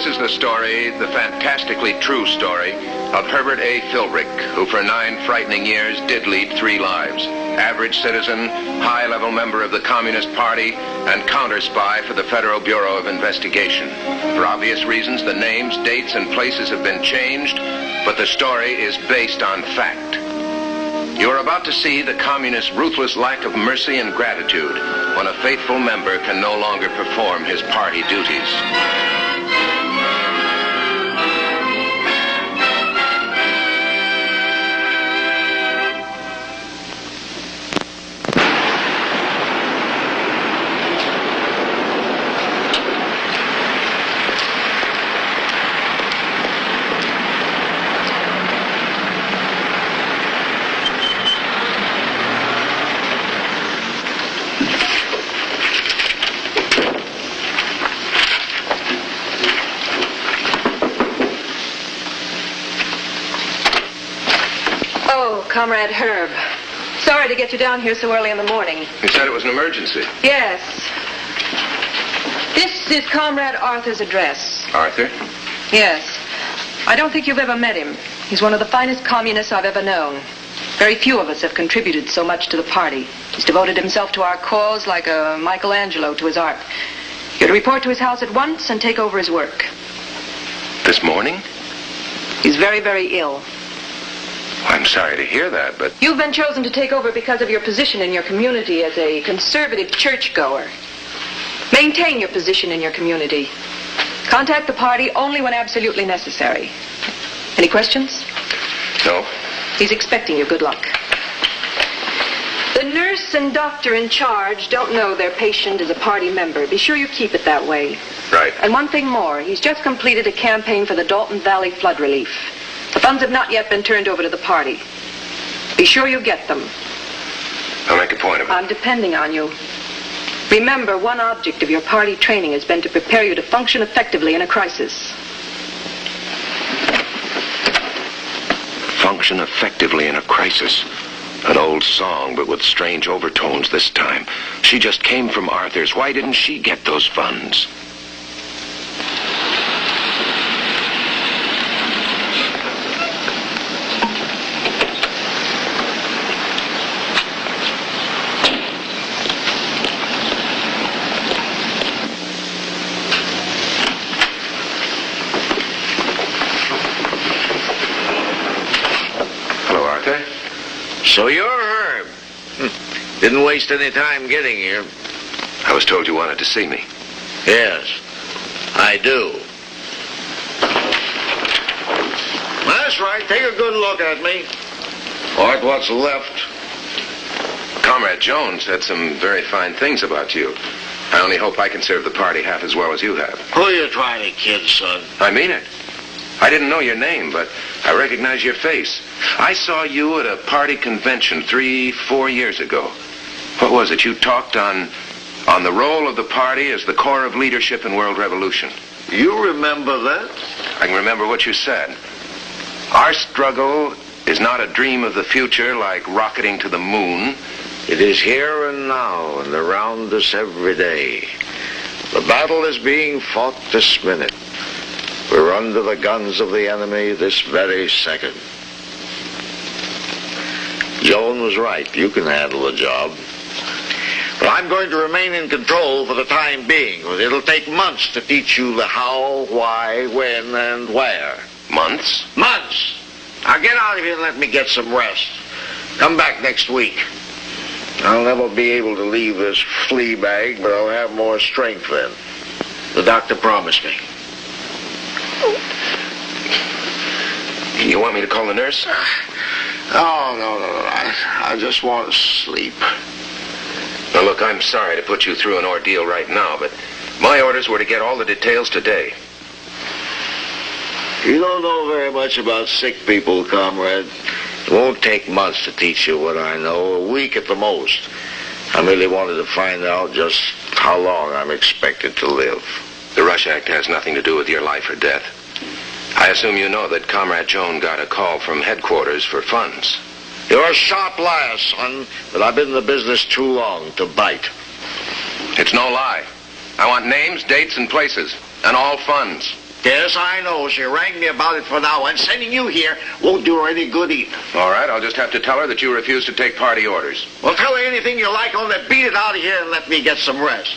is the story, the fantastically true story, of Herbert A. Philbrick, who for 9 frightening years did lead 3 lives. Average citizen, high-level member of the Communist Party, and counter-spy for the Federal Bureau of Investigation. For obvious reasons, the names, dates, and places have been changed, but the story is based on fact. You are about to see the Communists' ruthless lack of mercy and gratitude when a faithful member can no longer perform his party duties. Comrade Herb. Sorry to get you down here so early in the morning. You said it was an emergency. Yes. This is Comrade Arthur's address. Arthur? Yes. I don't think you've ever met him. He's one of the finest communists I've ever known. Very few of us have contributed so much to the party. He's devoted himself to our cause like a Michelangelo to his art. You're to report to his house at once and take over his work. This morning? He's very, very ill. I'm sorry to hear that, but... You've been chosen to take over because of your position in your community as a conservative churchgoer. Maintain your position in your community. Contact the party only when absolutely necessary. Any questions? No. He's expecting you. Good luck. The nurse and doctor in charge don't know their patient is a party member. Be sure you keep it that way. Right. And one thing more. He's just completed a campaign for the Dalton Valley flood relief. The funds have not yet been turned over to the party. Be sure you get them. I'll make a point of it. I'm depending on you. Remember, one object of your party training has been to prepare you to function effectively in a crisis. Function effectively in a crisis. An old song, but with strange overtones this time. She just came from Arthur's. Why didn't she get those funds? So you're Herb. Didn't waste any time getting here. I was told you wanted to see me. Yes, I do. That's right. Take a good look at me. Or at what's left. Comrade Jones said some very fine things about you. I only hope I can serve the party half as well as you have. Who are you trying to kid, son? I mean it. I didn't know your name, but I recognize your face. I saw you at a party convention 3-4 years ago. What was it? You talked on the role of the party as the core of leadership in world revolution. You remember that? I can remember what you said. Our struggle is not a dream of the future like rocketing to the moon. It is here and now and around us every day. The battle is being fought this minute. We're under the guns of the enemy this very second. Joan was right. You can handle the job. But I'm going to remain in control for the time being. It'll take months to teach you the how, why, when, and where. Months? Months! Now get out of here and let me get some rest. Come back next week. I'll never be able to leave this flea bag, but I'll have more strength then. The doctor promised me. You want me to call the nurse? Oh, no. I just want to sleep. Now, look, I'm sorry to put you through an ordeal right now, but my orders were to get all the details today. You don't know very much about sick people, comrade. It won't take months to teach you what I know, a week at the most. I merely wanted to find out just how long I'm expected to live. The Rush Act has nothing to do with your life or death. I assume you know that Comrade Joan got a call from headquarters for funds. You're a sharp liar, son, but I've been in the business too long to bite. It's no lie. I want names, dates, and places, and all funds. Yes, I know. She rang me about it for now, and sending you here won't do her any good either. All right, I'll just have to tell her that you refuse to take party orders. Well, tell her anything you like, only beat it out of here and let me get some rest.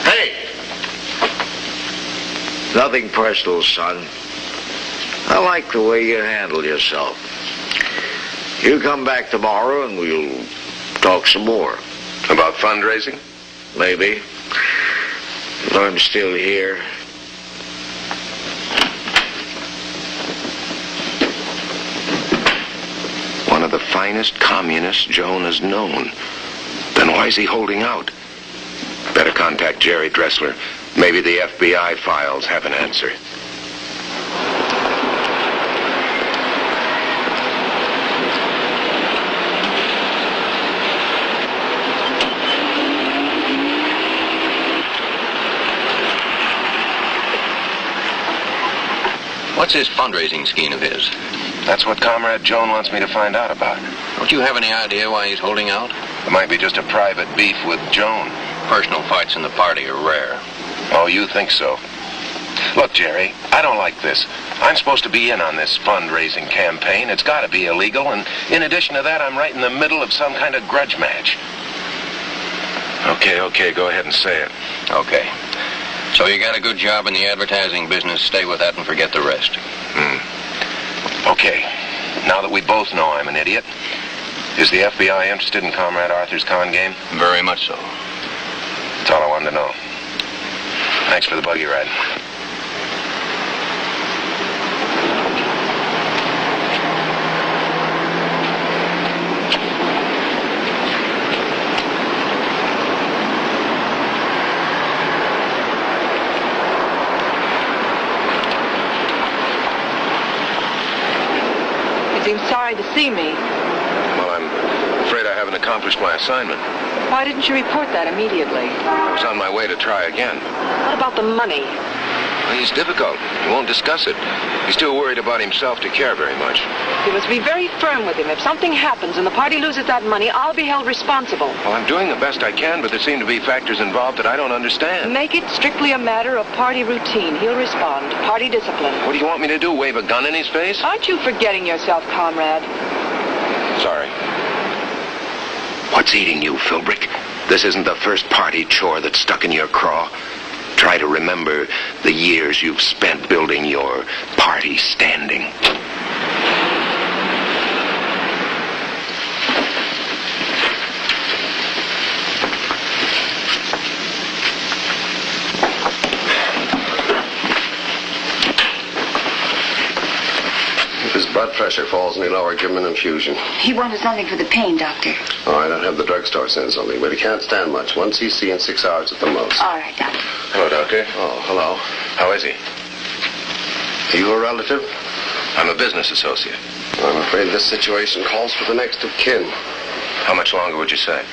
Hey! Nothing personal, son. I like the way you handle yourself. You come back tomorrow and we'll talk some more. About fundraising? Maybe. If I'm still here. One of the finest communists Joan has known. Then why is he holding out? Better contact Jerry Dressler. Maybe the FBI files have an answer. What's this fundraising scheme of his? That's what Comrade Joan wants me to find out about. Don't you have any idea why he's holding out? It might be just a private beef with Joan. Personal fights in the party are rare. Oh, you think so? Look, Jerry, I don't like this. I'm supposed to be in on this fundraising campaign. It's got to be illegal, and in addition to that, I'm right in the middle of some kind of grudge match. Okay, go ahead and say it. Okay. So you got a good job in the advertising business. Stay with that and forget the rest. Okay. Now that we both know I'm an idiot, is the FBI interested in Comrade Arthur's con game? Very much so. That's all I wanted to know. Thanks for the buggy ride. You seem sorry to see me. Well, I'm afraid I haven't accomplished my assignment. Why didn't you report that immediately? I was on my way to try again. What about the money? Well, he's difficult. He won't discuss it. He's too worried about himself to care very much. You must be very firm with him. If something happens and the party loses that money, I'll be held responsible. Well, I'm doing the best I can, but there seem to be factors involved that I don't understand. Make it strictly a matter of party routine. He'll respond. Party discipline. What do you want me to do, wave a gun in his face? Aren't you forgetting yourself, comrade? Sorry. What's eating you, Philbrick? This isn't the first party chore that's stuck in your craw. Try to remember the years you've spent building your party standing. If his blood pressure falls any lower, give him an infusion. He wanted something for the pain, Doctor. Oh, I don't have the drugstore send something, but he can't stand much. 1 cc in 6 hours at the most. All right, Doctor. Hello, Doctor. Oh, hello. How is he? Are you a relative? I'm a business associate. I'm afraid this situation calls for the next of kin. How much longer would you say?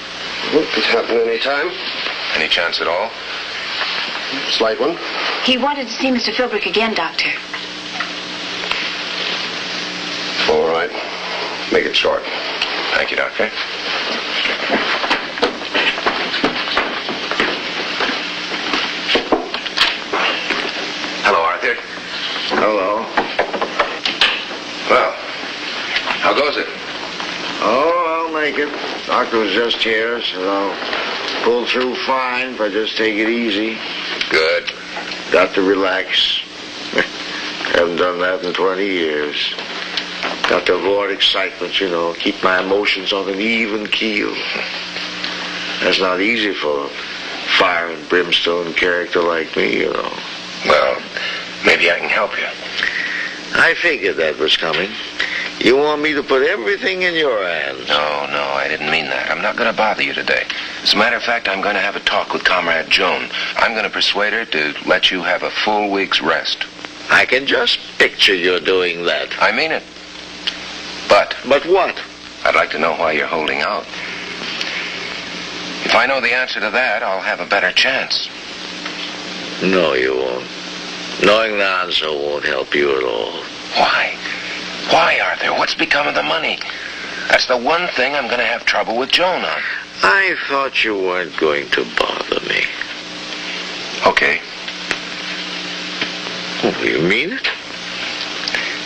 It could happen any time. Any chance at all? Slight one. He wanted to see Mr. Philbrick again, Doctor. All right. Make it short. Thank you, Doctor. Hello, Arthur. Hello. Well, how goes it? Oh, I'll make it. Doctor was just here, so I'll pull through fine if I just take it easy. Good. Got to relax. Haven't done that in 20 years. Got to avoid excitement, you know. Keep my emotions on an even keel. That's not easy for a fire and brimstone character like me, you know. Well, maybe I can help you. I figured that was coming. You want me to put everything in your hands. No, I didn't mean that. I'm not going to bother you today. As a matter of fact, I'm going to have a talk with Comrade Joan. I'm going to persuade her to let you have a full week's rest. I can just picture you doing that. I mean it. But But what? I'd like to know why you're holding out. If I know the answer to that, I'll have a better chance. No, you won't. Knowing the answer won't help you at all. Why? Why, Arthur? What's become of the money? That's the one thing I'm going to have trouble with Joan on. I thought you weren't going to bother me. Okay. Oh, you mean it?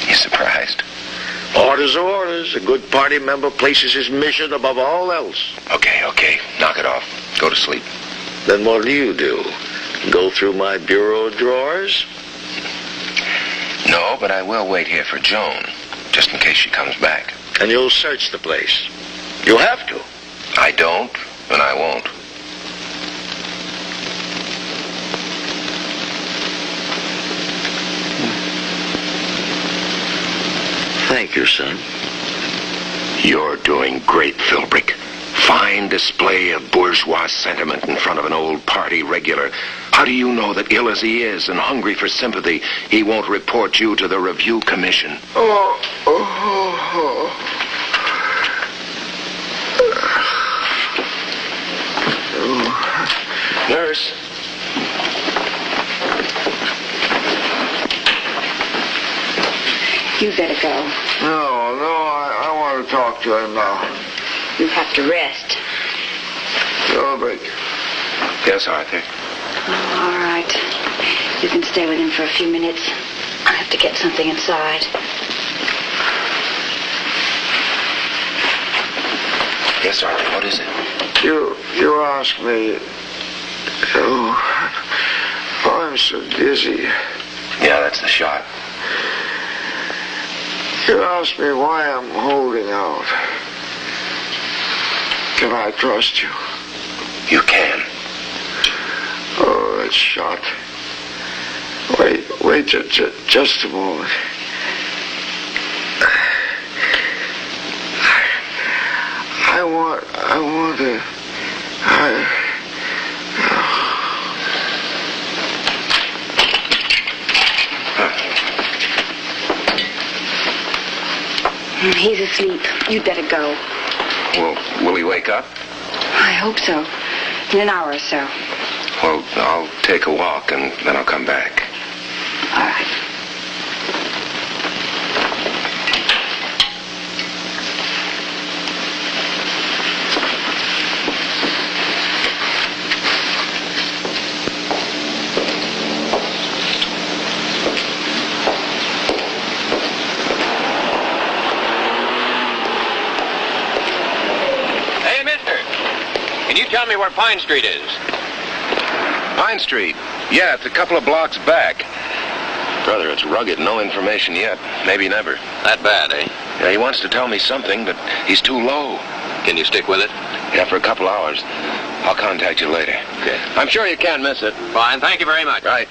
You surprised? Orders are orders. A good party member places his mission above all else. Okay. Knock it off. Go to sleep. Then what do? Go through my bureau drawers? No, but I will wait here for Joan, just in case she comes back. And you'll search the place. You have to. I don't, and I won't. Thank you, son. You're doing great, Philbrick. Fine display of bourgeois sentiment in front of an old party regular. How do you know that, ill as he is and hungry for sympathy, he won't report you to the Review Commission? Nurse. You better go. No, I want to talk to him now. You have to rest. Philbrick. Yes, Arthur. Oh, all right. You can stay with him for a few minutes. I have to get something inside. Yes, Arthur, what is it? You asked me... Oh, I'm so dizzy. Yeah, that's the shot. You asked me why I'm holding out. Can I trust you? You can. Oh, that shot. Wait just a moment. I want to... He's asleep. You'd better go. Well, will he wake up? I hope so. In an hour or so. Well, I'll take a walk and then I'll come back. All right. Can you tell me where Pine Street is? Pine Street? Yeah, it's a couple of blocks back. Brother, it's rugged. No information yet. Maybe never. That bad, eh? Yeah, he wants to tell me something, but he's too low. Can you stick with it? Yeah, for a couple hours. I'll contact you later. Okay. I'm sure you can't miss it. Fine. Thank you very much. Right.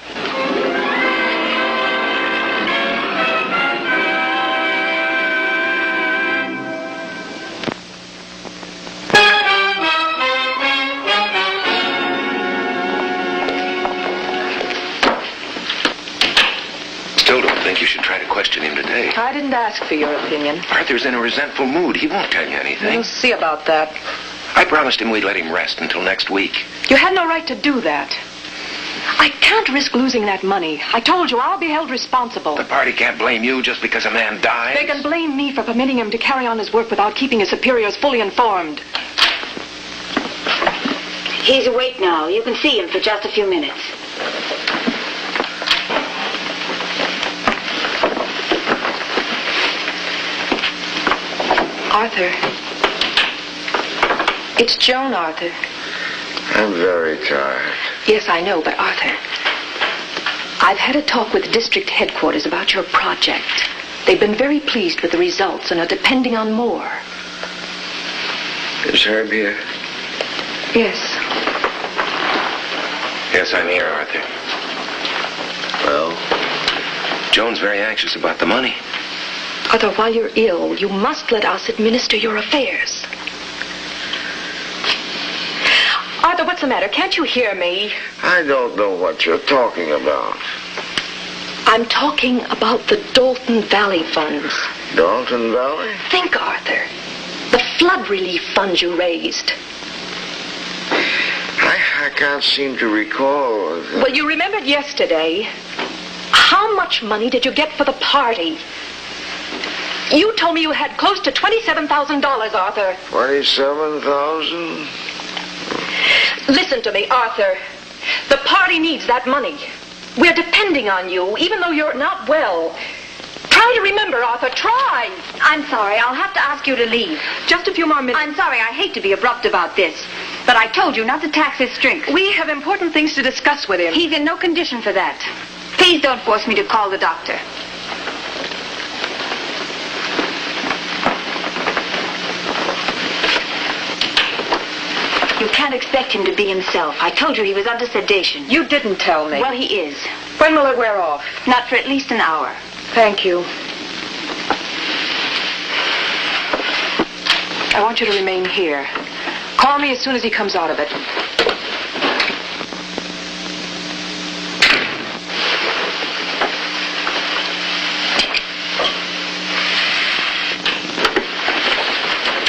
Still don't think you should try to question him today. I didn't ask for your opinion. Arthur's in a resentful mood. He won't tell you anything. We'll see about that. I promised him we'd let him rest until next week. You had no right to do that. I can't risk losing that money. I told you I'll be held responsible. The party can't blame you just because a man dies. They can blame me for permitting him to carry on his work without keeping his superiors fully informed. He's awake now. You can see him for just a few minutes. Arthur. It's Joan, Arthur. I'm very tired. Yes, I know, but Arthur, I've had a talk with district headquarters about your project. They've been very pleased with the results and are depending on more. Is Herb here? Yes. Yes, I'm here, Arthur. Well? Joan's very anxious about the money. Arthur, while you're ill, you must let us administer your affairs. Arthur, what's the matter? Can't you hear me? I don't know what you're talking about. I'm talking about the Dalton Valley funds. Dalton Valley? Think, Arthur. The flood relief funds you raised. I can't seem to recall. Well, you remembered yesterday. How much money did you get for the party? You told me you had close to $27,000, Arthur. 27,000? Listen to me, Arthur. The party needs that money. We're depending on you, even though you're not well. Try to remember, Arthur. Try. I'm sorry. I'll have to ask you to leave. Just a few more minutes. I'm sorry. I hate to be abrupt about this, but I told you not to tax his strength. We have important things to discuss with him. He's in no condition for that. Please don't force me to call the doctor. You can't expect him to be himself. I told you he was under sedation. You didn't tell me. Well, he is. When will it wear off? Not for at least an hour. Thank you. I want you to remain here. Call me as soon as he comes out of it.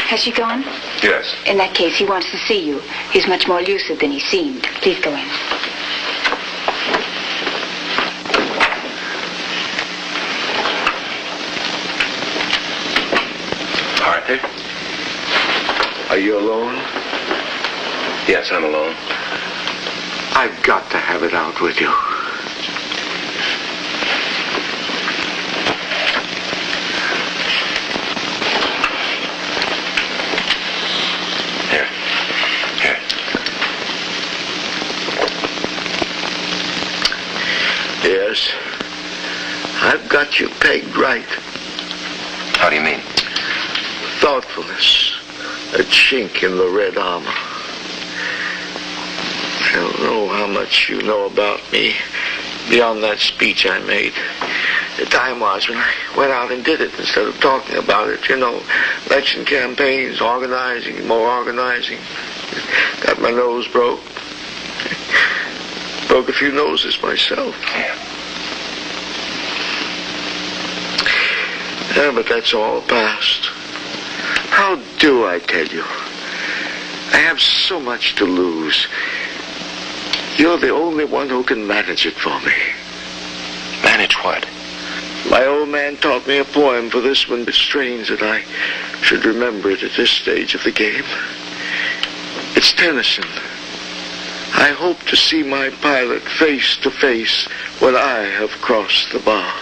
Has she gone? Yes. In that case, he wants to see you. He's much more lucid than he seemed. Please go in. Arthur? Are you alone? Yes, I'm alone. I've got to have it out with you. Here. Here. Yes. I've got you pegged right. How do you mean? Thoughtfulness. A chink in the red armor. I don't know how much you know about me beyond that speech I made. The time was when I went out and did it instead of talking about it. You know, election campaigns, organizing, more organizing. Got my nose broke. Broke a few noses myself. Yeah, but that's all past. How do I tell you? I have so much to lose. You're the only one who can manage it for me. Manage what? My old man taught me a poem for this one. It's strange that I should remember it at this stage of the game. It's Tennyson. I hope to see my pilot face to face when I have crossed the bar.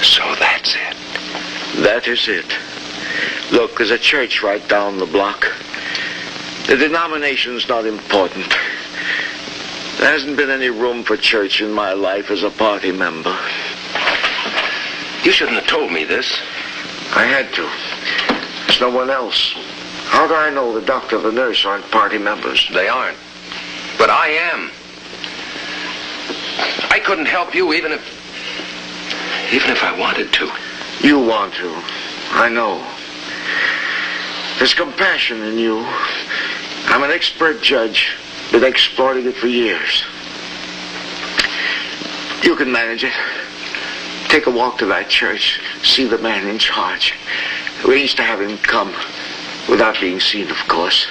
So that's it. That is it. Look, there's a church right down the block. The denomination's not important. There hasn't been any room for church in my life as a party member. You shouldn't have told me this. I had to. There's no one else. How do I know the doctor and the nurse aren't party members? They aren't. But I am. I couldn't help you even if I wanted to. You want to. I know. There's compassion in you. I'm an expert judge. Been exploiting it for years. You can manage it. Take a walk to that church. See the man in charge. Arrange to have him come. Without being seen, of course.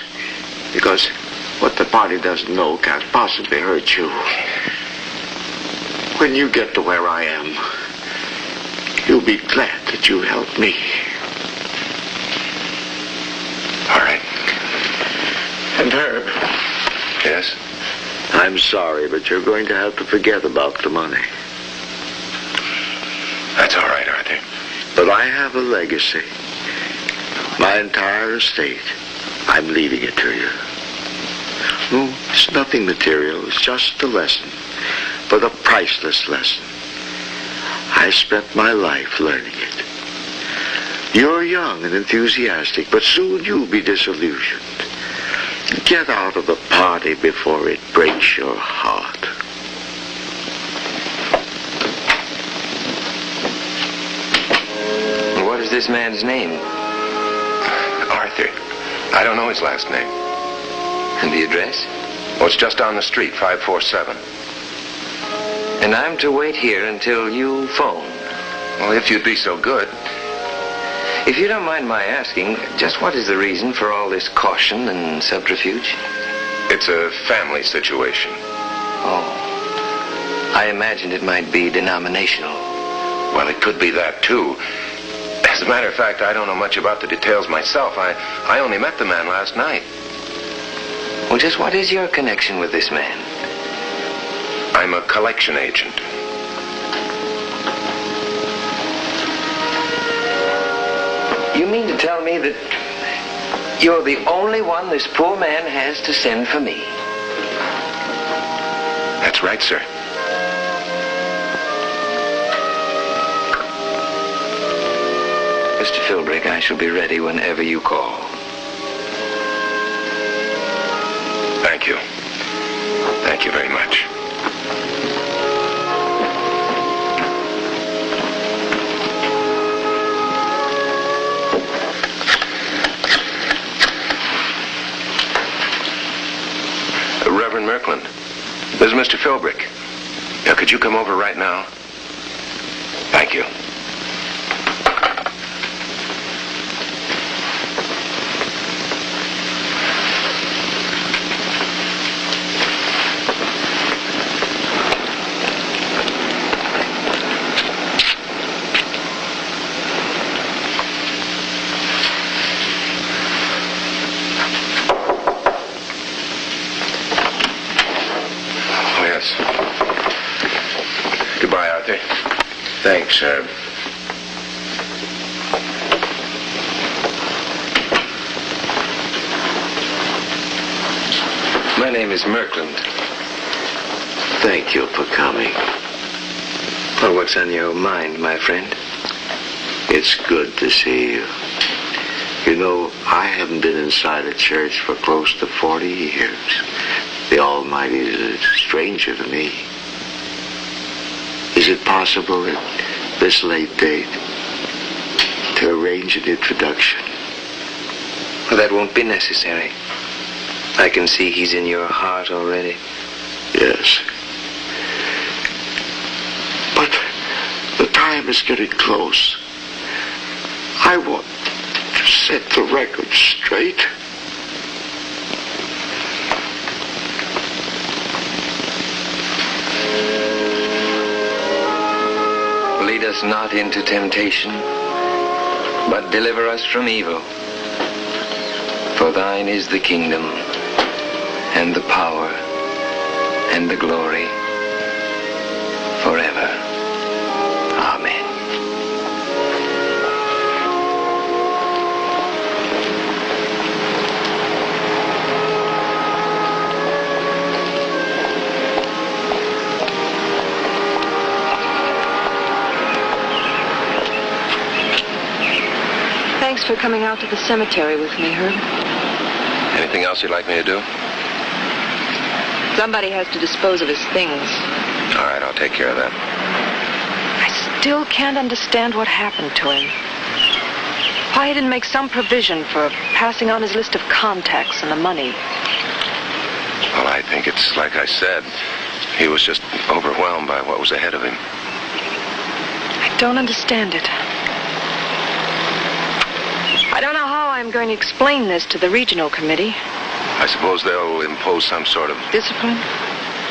Because what the party doesn't know can't possibly hurt you. When you get to where I am, you'll be glad that you helped me. All right. And Herb. Yes? I'm sorry, but you're going to have to forget about the money. That's all right, Arthur. But I have a legacy. My entire estate. I'm leaving it to you. No, it's nothing material. It's just a lesson. But a priceless lesson. I spent my life learning it. You're young and enthusiastic, but soon you'll be disillusioned. Get out of the party before it breaks your heart. What is this man's name? Arthur. I don't know his last name. And the address? Oh, it's just down the street, 547. And I'm to wait here until you phone. Well, if you'd be so good. If you don't mind my asking, just what is the reason for all this caution and subterfuge? It's a family situation. Oh. I imagined it might be denominational. Well, it could be that, too. As a matter of fact, I don't know much about the details myself. I only met the man last night. Well, just what is your connection with this man? I'm a collection agent. You mean to tell me that you're the only one this poor man has to send for me? That's right, sir. Mr. Philbrick, I shall be ready whenever you call. Thank you. Thank you very much. Reverend Merkland, this is Mr. Philbrick. Now, could you come over right now? Thank you. Goodbye, Arthur. Thanks, sir. My name is Merkland. Thank you for coming. Well, what's on your mind, my friend? It's good to see you. You know, I haven't been inside a church for close to 40 years. The Almighty is a stranger to me. Is it possible at this late date to arrange an introduction? Well, that won't be necessary. I can see he's in your heart already. Yes. But the time is getting close. I want to set the record straight. Lead us not into temptation, but deliver us from evil. For thine is the kingdom, and the power, and the glory, forever. Amen. Thanks for coming out to the cemetery with me, Herb. Anything else you'd like me to do? Somebody has to dispose of his things. All right, I'll take care of that. I still can't understand what happened to him. Why he didn't make some provision for passing on his list of contacts and the money. Well, I think it's like I said. He was just overwhelmed by what was ahead of him. I don't understand it. I don't know how I'm going to explain this to the regional committee. I suppose they'll impose some sort of... Discipline?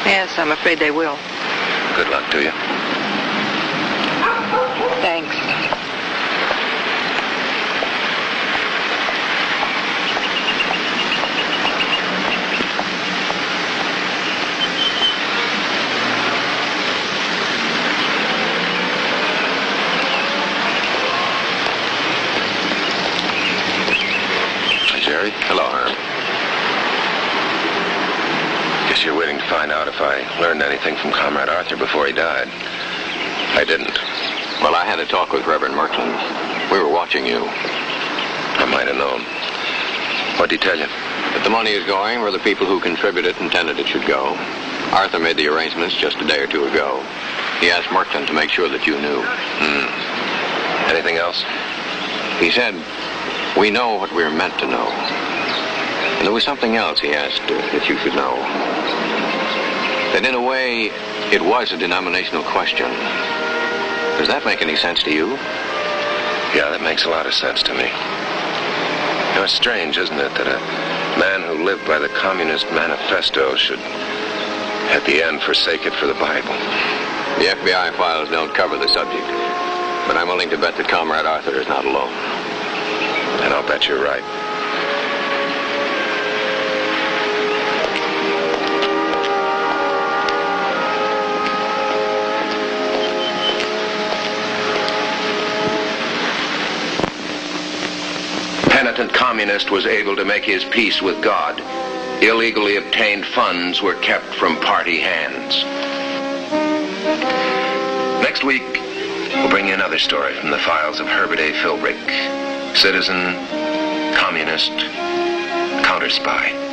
Yes, I'm afraid they will. Good luck to you. Thanks. Hi, Jerry. Hello, Herb. Guess you're waiting to find out if I learned anything from Comrade Arthur before he died. I didn't. Well, I had a talk with Reverend Merkland. We were watching you. I might have known. What'd he tell you? That the money is going where the people who contributed intended it should go. Arthur made the arrangements just a day or two ago. He asked Merkland to make sure that you knew. Anything else? He said, we know what we're meant to know. And there was something else he asked that you should know. That in a way, it was a denominational question. Does that make any sense to you? Yeah, that makes a lot of sense to me. You know, it's strange, isn't it, that a man who lived by the Communist Manifesto should, at the end, forsake it for the Bible. The FBI files don't cover the subject. But I'm willing to bet that Comrade Arthur is not alone. And I'll bet you're right. communist was able to make his peace with God, illegally obtained funds were kept from party hands. Next week, we'll bring you another story from the files of Herbert A. Philbrick, citizen, communist, counter-spy.